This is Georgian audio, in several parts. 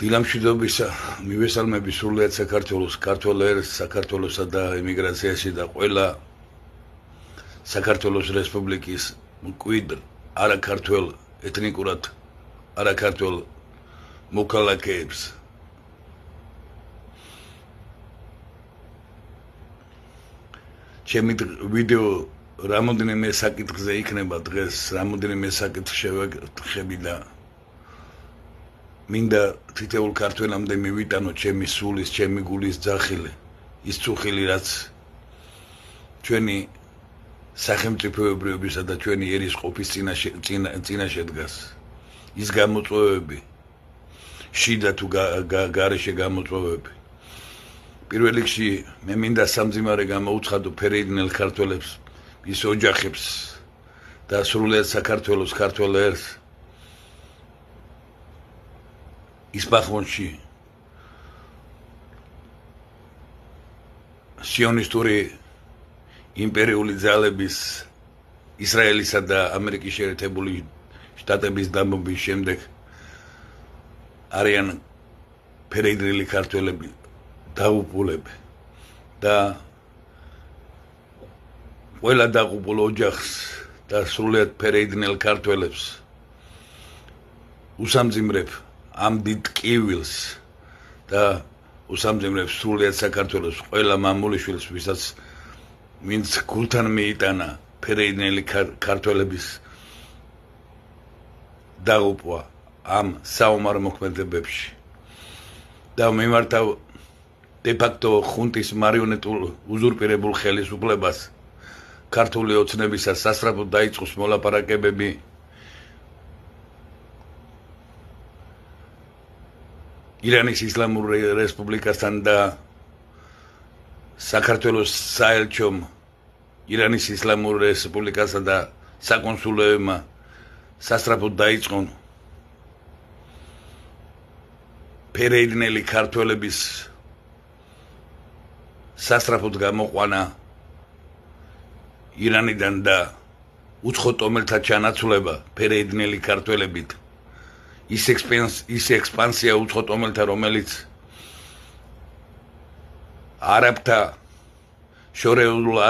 დილამშვიდობისა მივესალმები სრულიად საქართველოს, ქართველ ერს, საქართველოსა და ემიგრაციაში და ყველა საქართველოს რესპუბლიკის მკვიდრ არაქართველ ეთნიკურად არაქართველ მოქალაქეებს. ჩემი ვიდეო რამოდენიმე საკითხზე იქნება დღეს, რამოდენიმე საკითხს შევეკითხები და მინდა თითოეულ ქართველამდე მივიტანო ჩემი სულის, ჩემი გულის ძახილი, ის წუხილი, რაც ჩვენი სახელმწიფოებრიობისა და ჩვენი ერისყოფის წინაშე დგას. ის გამოწვევები, შიდა თუ გარეშე გამოწვევები. პირველ რიგში მე მინდა სამძიმარე გამოუცხადო ფერეიდნელ ქართველებს, მის ოჯახებს და სრულიად საქართველოს ქართველ ერს ის ბახმონში სიონისტური იმპერიული ძალების ისრაელისა და ამერიკის შეერთებული შტატების დამბობის შემდეგ არიან ფერეიდნელი ქართველები დაღუპულები და ყველა დაღუპულ ოჯახს და სრულიად ფერეიდნელ ქართველებს უსამძიმრებ ამ დიდ ტკივილს და უსამძიმრებს სრულიად საქართველოს ყველა მამულიშვილს, ვინც გულთან მიიტანა ფერეიდნელი ქართველების დაღუპვა ამ საომარ მოქმედებებში და მიმართავ დე-ფაქტო ხუნტის მარიონეტულ უზურპირებულ ხელისუფლებას ქართული ოცნებისას სასწრაფოდ დაიწყოს მოლაპარაკებები ირანის ისლამურ რესპუბლიკასთან და საქართველოს საელჩომ ირანის ისლამურ რესპუბლიკასა და საკონსულოებმა სასწრაფოდ დაიწყონ ფერეიდნელი ქართველების სასწრაფოდ გამოყვანა ირანიდან და უცხო ტომელთა ჩანაცვლება ფერეიდნელი ქართველებით ის ექსპანსია უცხო ტომელთა, რომელიც არაბთა შორეულ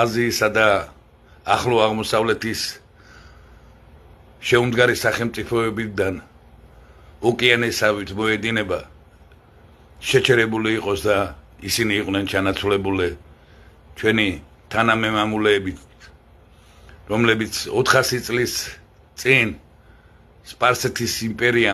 აზიისა და ახლო აღმოსავლეთის შეუმდგარი სახელმწიფოებიდან ოკეანესავით მოედინება შეჩერებული იყოს და ისინი იყვნენ ჩანაცვლებული ჩვენი თანამემამულეებით, რომლებიც 400 წლის წინ სპარსეთის იმპერიამ